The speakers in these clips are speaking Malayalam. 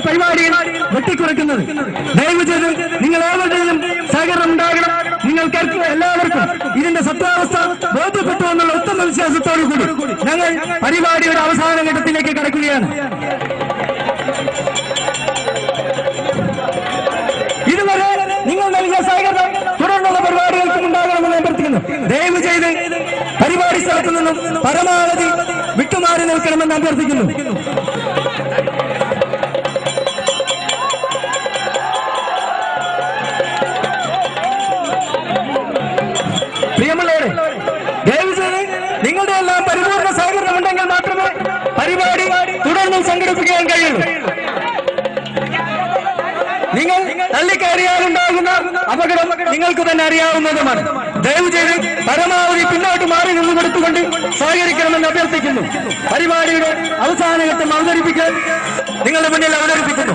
പരിപാടികൾ വെട്ടിക്കുറയ്ക്കുന്നത്. ദയവ് ചെയ്ത് നിങ്ങൾ ഏവരുടെയും സഹകരണം ഉണ്ടാകണം. നിങ്ങൾക്ക് എല്ലാവർക്കും ഇതിന്റെ സത്യാവസ്ഥ ബോധ്യപ്പെട്ടു എന്നുള്ള ഉത്തമ വിശ്വാസത്തോടു കൂടി ഞങ്ങൾ പരിപാടിയുടെ അവസാന ഘട്ടത്തിലേക്ക് കടക്കുകയാണ്. ഇതുവരെ നിങ്ങൾ നൽകിയ സഹകരണം തുടർന്നുള്ള പരിപാടികൾക്കും ഉണ്ടാകണമെന്ന് അഭ്യർത്ഥിക്കുന്നു. ദയവ് ചെയ്ത് പരിപാടി സ്ഥലത്തു നിന്നും പരമാവധി വിട്ടുമാറി നിൽക്കണമെന്ന് അഭ്യർത്ഥിക്കുന്നു. പ്രിയമുള്ളവരെ, ദയവ് ചെയ്ത് നിങ്ങളുടെ എല്ലാം പരിപൂർണ്ണ സഹകരണം ഉണ്ടെങ്കിൽ മാത്രമേ പരിപാടി തുടർന്നും സംഘടിപ്പിക്കാൻ കഴിയുള്ളൂ. നിങ്ങൾ തള്ളിക്കയറിയാലുണ്ടാകുന്ന അപകടം നിങ്ങൾക്ക് തന്നെ അറിയാവുന്നതുമാണ്. ദയവ് ചെയ്ത് പരമാവധി പിന്നോട്ട് മാറി നിന്ന് കൊടുത്തുകൊണ്ട് സഹകരിക്കണമെന്ന് അഭ്യർത്ഥിക്കുന്നു. പരിപാടിയുടെ അവസാന ഘട്ടം അവതരിപ്പിക്കാൻ നിങ്ങളുടെ മുന്നിൽ അവതരിപ്പിക്കുന്നു.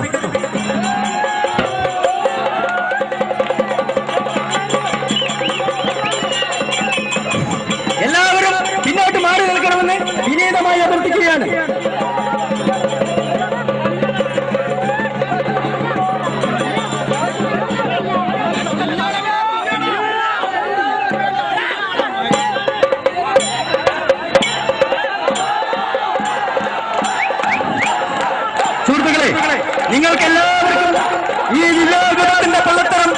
എല്ലാവരും പിന്നോട്ട് മാറി നിൽക്കണമെന്ന് വിനീതമായി അഭ്യർത്ഥിക്കുകയാണ്. നിങ്ങൾക്ക് എല്ലാവർക്കും ഈ വിവേകത്തിന്റെ പള്ളത്തരം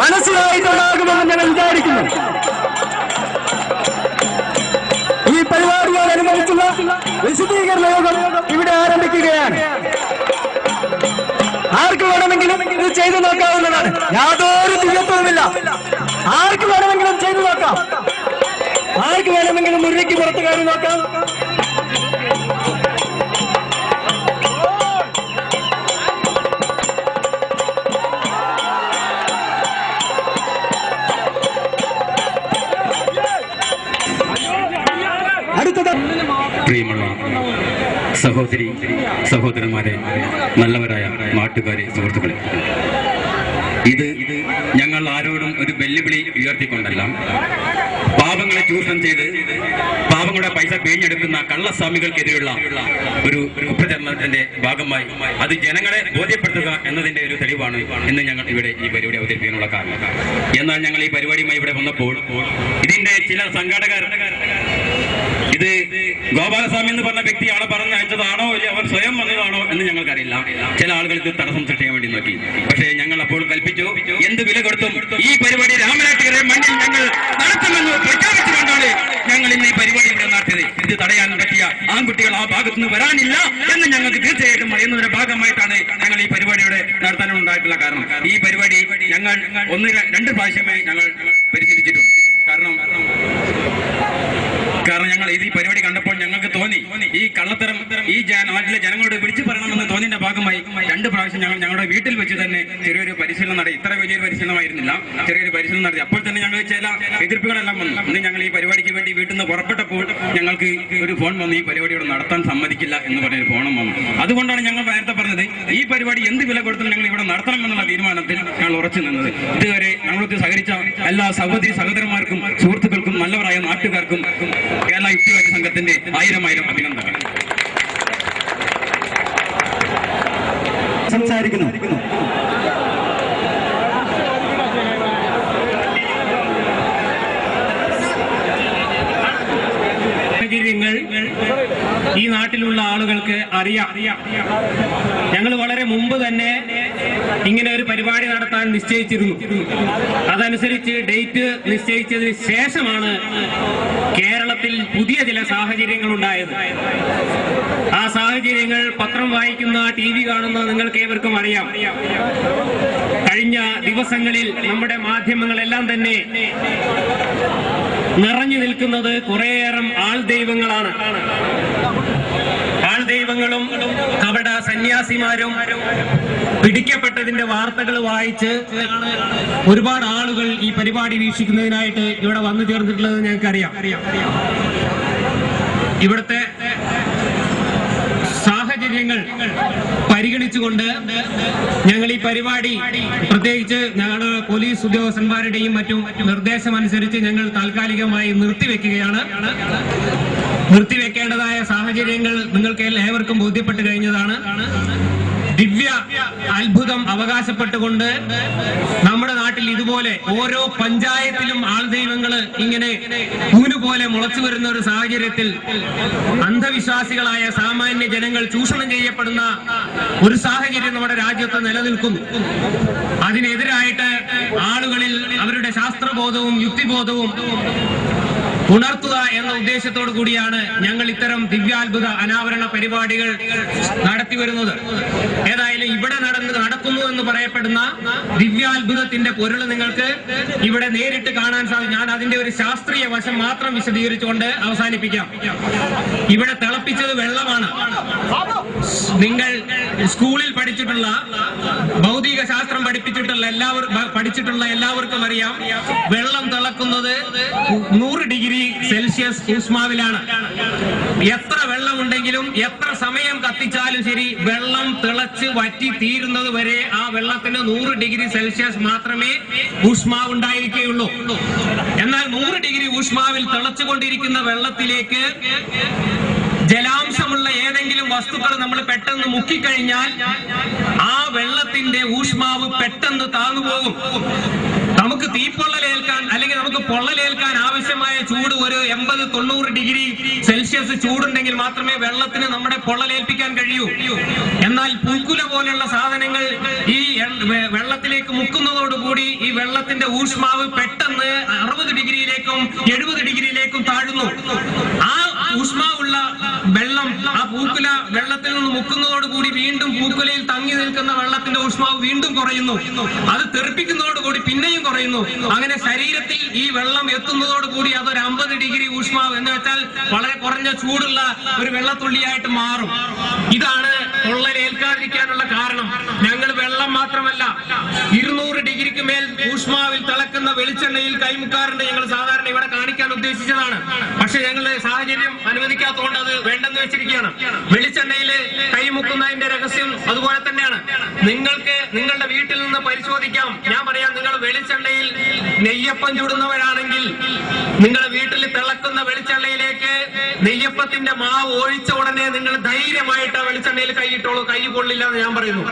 മനസ്സിലായിട്ടുണ്ടാകുമെന്ന് ഞങ്ങൾ വിചാരിക്കുന്നു. ഈ പരിപാടിയോടനുബന്ധിച്ചുള്ള വിശദീകരണ യോഗം ഇവിടെ ആരംഭിക്കുകയാണ്. ആർക്ക് വേണമെങ്കിലും ഇത് ചെയ്തു നോക്കാവുന്നതാണ്. യാതൊരു ദിവ്യത്വവുമില്ല. ആർക്ക് വേണമെങ്കിലും ചെയ്തു നോക്കാം. ആർക്ക് വേണമെങ്കിലും മുന്നിലേക്ക് പുറത്തു കയറി നോക്കാം. പ്രിയമുള്ള സഹോദരി സഹോദരന്മാരെ, നല്ലവരായ നാട്ടുകാരെ, സുഹൃത്തുക്കളെ, ഇത് ഞങ്ങൾ ആരോടും ഒരു വെല്ലുവിളി ഉയർത്തിക്കൊണ്ടല്ല, പാവങ്ങളെ ചൂഷണം ചെയ്ത് പാവങ്ങളുടെ പൈസ പിഴിഞ്ഞെടുക്കുന്ന കള്ളസ്വാമികൾക്കെതിരെയുള്ള ഒരു കുപ്രചരണത്തിന്റെ ഭാഗമായി അത് ജനങ്ങളെ ബോധ്യപ്പെടുത്തുക എന്നതിന്റെ ഒരു തെളിവാണ് ഇന്ന് ഞങ്ങൾ ഇവിടെ ഈ പരിപാടി അവതരിപ്പിക്കാനുള്ള കാരണം. എന്നാൽ ഞങ്ങൾ ഈ പരിപാടിയുമായി ഇവിടെ വന്നപ്പോൾ ഇതിന്റെ ചില സംഘാടകർ ഇത് ഗോപാലസ്വാമി എന്ന് പറഞ്ഞ വ്യക്തിയാണ് പറഞ്ഞയച്ചതാണോ ഇല്ല അവർ സ്വയം വന്നതാണോ എന്ന് ഞങ്ങൾക്കറിയില്ല. ചില ആളുകൾ ഇത് തടസ്സം സൃഷ്ടിക്കാൻ വേണ്ടി നോക്കി. പക്ഷേ ഞങ്ങൾ അപ്പോൾ കൽപ്പിച്ചു, എന്ത് വില കൊടുത്തും ഈ പരിപാടി രാമനാട്ടുകര മണ്ണിൽ ഞങ്ങൾ നടത്തുമെന്ന് പ്രഖ്യാപിച്ചുകൊണ്ടാണ് ഞങ്ങൾ ഇന്ന് ഈ പരിപാടി ഇവിടെ നടത്തിയത്. ഇത് തടയാൻ പറ്റിയ ആൺകുട്ടികൾ ആ ഭാഗത്തുനിന്ന് വരാനില്ല എന്ന് ഞങ്ങൾക്ക് തീർച്ചയായിട്ടും അറിയുന്നതിന്റെ ഭാഗമായിട്ടാണ് ഞങ്ങൾ ഈ പരിപാടിയുടെ നടത്താനുണ്ടായിട്ടുള്ള കാരണം. ഈ പരിപാടി ഞങ്ങൾ 1-2 പ്രാവശ്യമേ ഞങ്ങൾ പരിശീലിച്ചിട്ടുണ്ട്. കാരണം ഞങ്ങൾ ഈ പരിപാടി കണ്ടപ്പോൾ ഞങ്ങൾക്ക് തോന്നി ഈ കള്ളത്തരം ഈ നാട്ടിലെ ജനങ്ങളോട് വിളിച്ചു പറയണമെന്ന് തോന്നിന്റെ ഭാഗമായി 2 പ്രാവശ്യം ഞങ്ങൾ ഞങ്ങളുടെ വീട്ടിൽ വെച്ച് തന്നെ ചെറിയൊരു പരിശീലനം നടത്തി. ഇത്ര വലിയൊരു പരിശീലനമായിരുന്നില്ല, ചെറിയൊരു പരിശീലനം നടത്തി. അപ്പോൾ തന്നെ ഞങ്ങൾ ചില എതിർപ്പുകളെല്ലാം വന്നു. അന്ന് ഞങ്ങൾ ഈ പരിപാടിക്ക് വേണ്ടി വീട്ടിൽ നിന്ന് പുറപ്പെട്ടപ്പോൾ ഞങ്ങൾക്ക് ഒരു ഫോൺ വന്നു, ഈ പരിപാടിയോട് നടത്താൻ സമ്മതിക്കില്ല എന്ന് പറഞ്ഞൊരു ഫോണും വന്നു. അതുകൊണ്ടാണ് ഞങ്ങൾ നേരത്തെ പറഞ്ഞത് ഈ പരിപാടി എന്ത് വില കൊടുത്തും ഞങ്ങൾ ഇവിടെ നടത്തണം എന്നുള്ള തീരുമാനത്തിൽ ഞങ്ങൾ ഉറച്ചു നിന്നത്. ഇതുവരെ ഞങ്ങൾക്ക് സഹകരിച്ച എല്ലാ സഹോദരി സഹോദരന്മാർക്കും സുഹൃത്തുക്കൾക്കും നല്ലവരായ നാട്ടുകാർക്കും കേരള യുക്തിവാദി സംഘത്തിന്റെ 1000 അഭിനന്ദനങ്ങൾ. സംസാരിക്കുന്നു. സാഹചര്യങ്ങൾ ഈ നാട്ടിലുള്ള ആളുകൾക്ക് അറിയാം. ഞങ്ങൾ വളരെ മുമ്പ് തന്നെ ഇങ്ങനെ ഒരു പരിപാടി നടത്താൻ നിശ്ചയിച്ചിരുന്നു. അതനുസരിച്ച് ഡേറ്റ് നിശ്ചയിച്ചതിന് ശേഷമാണ് കേരളത്തിൽ പുതിയ ചില സാഹചര്യങ്ങൾ ഉണ്ടായത്. ആ സാഹചര്യങ്ങൾ പത്രം വായിക്കുന്ന, TV കാണുന്ന നിങ്ങൾക്ക് ഏവർക്കും അറിയാം. കഴിഞ്ഞ ദിവസങ്ങളിൽ നമ്മുടെ മാധ്യമങ്ങളെല്ലാം തന്നെ നിറഞ്ഞു നിൽക്കുന്നത് കുറേയേറെ ആൾദൈവങ്ങളാണ്. ആൾദൈവങ്ങളും കപട സന്യാസിമാരും പിടിക്കപ്പെട്ടതിന്റെ വാർത്തകൾ വായിച്ച് ഒരുപാട് ആളുകൾ ഈ പരിപാടി വീക്ഷിക്കുന്നതിനായിട്ട് ഇവിടെ വന്നു ചേർന്നിട്ടുള്ളത് ഞങ്ങൾക്കറിയാം. ഇവിടുത്തെ സാഹചര്യങ്ങൾ പരിഗണിച്ചുകൊണ്ട് ഞങ്ങൾ ഈ പരിപാടി പ്രത്യേകിച്ച് ഞങ്ങളുടെ പോലീസ് ഉദ്യോഗസ്ഥന്മാരുടെയും മറ്റും നിർദ്ദേശമനുസരിച്ച് ഞങ്ങൾ താൽക്കാലികമായി നിർത്തിവെക്കുകയാണ്. നിർത്തിവെക്കേണ്ടതായ സാഹചര്യങ്ങൾ നിങ്ങൾക്ക് ഏവർക്കും ബോധ്യപ്പെട്ട് കഴിഞ്ഞതാണ്. ദിവ്യ അത്ഭുതം അവകാശപ്പെട്ടുകൊണ്ട് നമ്മുടെ നാട്ടിൽ ഇതുപോലെ ഓരോ പഞ്ചായത്തിലും ആൾദൈവങ്ങള് ഇങ്ങനെ പോലെ മുളച്ചു വരുന്ന ഒരു സാഹചര്യത്തിൽ അന്ധവിശ്വാസികളായ സാമാന്യ ജനങ്ങൾ ചൂഷണം ചെയ്യപ്പെടുന്ന ഒരു സാഹചര്യം നമ്മുടെ രാജ്യത്ത് നിലനിൽക്കുന്നു. അതിനെതിരായിട്ട് ആളുകളിൽ അവരുടെ ശാസ്ത്രബോധവും യുക്തിബോധവും ഉണർത്തുക എന്ന ഉദ്ദേശത്തോടു കൂടിയാണ് ഞങ്ങൾ ഇത്തരം ദിവ്യാത്ഭുത അനാവരണ പരിപാടികൾ നടത്തി വരുന്നത്. ഏതായാലും ഇവിടെ നടക്കുന്നു എന്ന് പറയപ്പെടുന്ന ദിവ്യാത്ഭുതത്തിന്റെ പൊരുൾ നിങ്ങൾക്ക് ഇവിടെ നേരിട്ട് കാണാൻ സാധിക്കും. ഞാൻ അതിന്റെ ഒരു ശാസ്ത്രീയ വശം മാത്രം വിശദീകരിച്ചുകൊണ്ട് അവസാനിപ്പിക്കാം. ഇവിടെ തിളപ്പിച്ചത് വെള്ളമാണ്. നിങ്ങൾ സ്കൂളിൽ പഠിച്ചിട്ടുള്ള ഭൗതിക ശാസ്ത്രം പഠിപ്പിച്ചിട്ടുള്ള എല്ലാവർക്കും അറിയാം, വെള്ളം തിളക്കുന്നത് 100 ഡിഗ്രി സെൽഷ്യസ് ഊഷ്മാവിലാണ്. എത്ര വെള്ളം ഉണ്ടെങ്കിലും എത്ര സമയം കത്തിച്ചാലും ശരി, വെള്ളം തിളച്ച് വറ്റി തീരുന്നത് വരെ ആ വെള്ളത്തിന് 100 ഡിഗ്രി സെൽഷ്യസ് മാത്രമേ ഊഷ്മാവ് ഉണ്ടായിരിക്കുകയുള്ളൂ. എന്നാൽ 100 ഡിഗ്രി ഊഷ്മാവിൽ തിളച്ചുകൊണ്ടിരിക്കുന്ന വെള്ളത്തിലേക്ക് ജലാംശമുള്ള ഏതെങ്കിലും വസ്തുക്കൾ നമ്മൾ പെട്ടെന്ന് മുക്കിക്കഴിഞ്ഞാൽ ആ വെള്ളത്തിന്റെ ഊഷ്മാവ് പെട്ടെന്ന് താന്നുപോകും. നമുക്ക് തീപ്പൊള്ളലേൽക്കാൻ അല്ലെങ്കിൽ നമുക്ക് പൊള്ളലേൽക്കാൻ ആവശ്യമായ ചൂട് ഒരു 80-90 ഡിഗ്രി സെൽഷ്യസ് ചൂടുണ്ടെങ്കിൽ മാത്രമേ വെള്ളത്തിന് നമ്മുടെ പൊള്ളലേൽപ്പിക്കാൻ കഴിയൂ. എന്നാൽ പൂക്കുല പോലുള്ള സാധനങ്ങൾ ഈ വെള്ളത്തിലേക്ക് മുക്കുന്നതോടുകൂടി ഈ വെള്ളത്തിന്റെ ഊഷ്മാവ് പെട്ടെന്ന് 60 ഡിഗ്രിയിലേക്കും 70 ഡിഗ്രിയിലേക്കും താഴുന്നു. ആ ഊഷ്മാവുള്ള വെള്ളം ആ പൂക്കുല വെള്ളത്തിൽ നിന്ന് മുക്കുന്നതോടുകൂടി വീണ്ടും പൂക്കുലയിൽ തങ്ങി നിൽക്കുന്ന വെള്ളത്തിന്റെ ഊഷ്മാവ് വീണ്ടും കുറയുന്നു. അത് തെറിപ്പിക്കുന്നതോടുകൂടി പിന്നെയും കുറയുന്നു. അങ്ങനെ ശരീരത്തിൽ ഈ വെള്ളം എത്തുന്നതോടുകൂടി അതൊരു 50 ഡിഗ്രി ഊഷ്മാവ് എന്ന് വെച്ചാൽ വളരെ കുറഞ്ഞ ചൂടുള്ള ഒരു വെള്ളത്തുള്ളിയായിട്ട് മാറും. ഇതാണ് പൊള്ളലേൽക്കാതിരിക്കാനുള്ള കാരണം. ഞങ്ങൾ വെള്ളം മാത്രമല്ല 200 ഡിഗ്രിക്ക് മേൽ ഊഷ്മാവിൽ തിളക്കുന്ന വെളിച്ചെണ്ണയിൽ കൈമുക്കാറുണ്ട്. ഞങ്ങൾ സാധാരണ ഇവിടെ കാണിക്കാൻ ഉദ്ദേശിച്ചതാണ്. പക്ഷെ ഞങ്ങളുടെ സാഹചര്യം അനുവദിക്കാത്തതുകൊണ്ട് അത് വേണ്ടെന്ന് വെച്ചിരിക്കുകയാണ്. വെളിച്ചെണ്ണയില് കൈമുക്കുന്നതിന്റെ രഹസ്യം അതുപോലെ തന്നെയാണ്. നിങ്ങൾക്ക് നിങ്ങളുടെ വീട്ടിൽ നിന്ന് പരിശോധിക്കാം. ഞാൻ പറയാം, നിങ്ങൾ വെളിച്ചെണ്ണയിൽ നെയ്യപ്പം ചുടുന്നവരാണെങ്കിൽ നിങ്ങളുടെ വീട്ടിൽ തിളക്കുന്ന വെളിച്ചെണ്ണയിലേക്ക് നെയ്യപ്പത്തിന്റെ മാവ് ഒഴിച്ച ഉടനെ നിങ്ങൾ ധൈര്യമായിട്ട് ആ വെളിച്ചെണ്ണയിൽ കൈയിട്ടോളൂ. കൈ കൊള്ളില്ല എന്ന് ഞാൻ പറയുന്നു.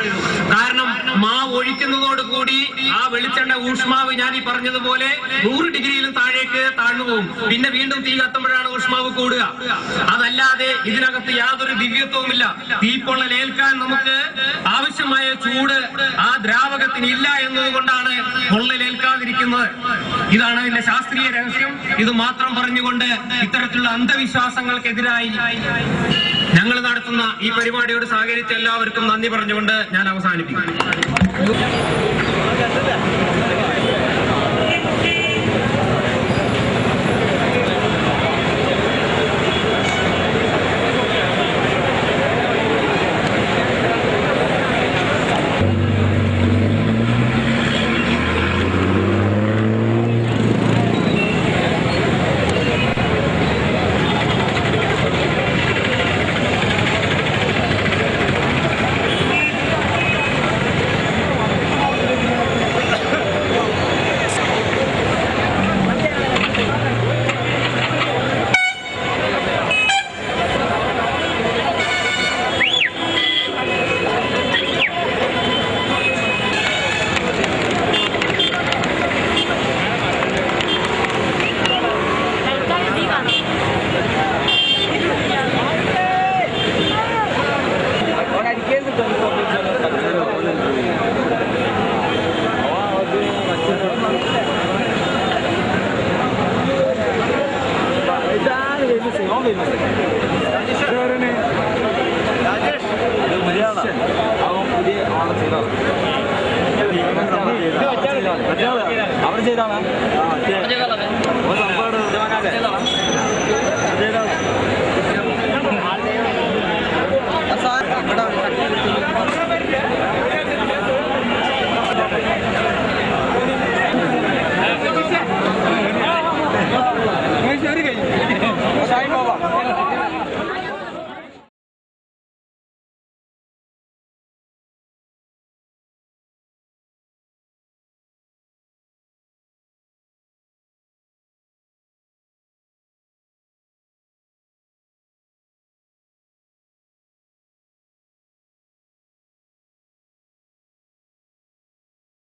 കാരണം മാവ് ഒഴിക്കുന്നതോടുകൂടി ആ വെളിച്ചെണ്ണ ഊഷ്മാവ് ഞാൻ ഈ പറഞ്ഞതുപോലെ 100 ഡിഗ്രിയിലും താഴേക്ക് താഴ്ന്നു പോകും. പിന്നെ വീണ്ടും തീ കത്തുമ്പോഴാണ് ഊഷ്മാവ് കൂടുക. അതല്ലാതെ ഇതിനകത്ത് യാതൊരു ദിവ്യത്വവുമില്ല. തീപ്പൊള്ളലേൽക്കാൻ നമുക്ക് ആവശ്യമായ ചൂട് ആ ദ്രാവകത്തിന് ഇല്ല എന്നതുകൊണ്ടാണ് പൊള്ളലേൽക്കാതിരിക്കുന്നത്. ഇതാണ് അതിന്റെ ശാസ്ത്രീയ രഹസ്യം. ഇത് മാത്രം പറഞ്ഞുകൊണ്ട് ഇത്തരത്തിലുള്ള അന്ധവിശ്വാസങ്ങൾക്കെതിരായി ഞങ്ങൾ നടത്തുന്ന ഈ പരിപാടിയോട് സഹകരിച്ച എല്ലാവർക്കും നന്ദി പറഞ്ഞുകൊണ്ട് ഞാൻ അവസാനിപ്പിക്കും. അവിടെ ചെയ്താണ്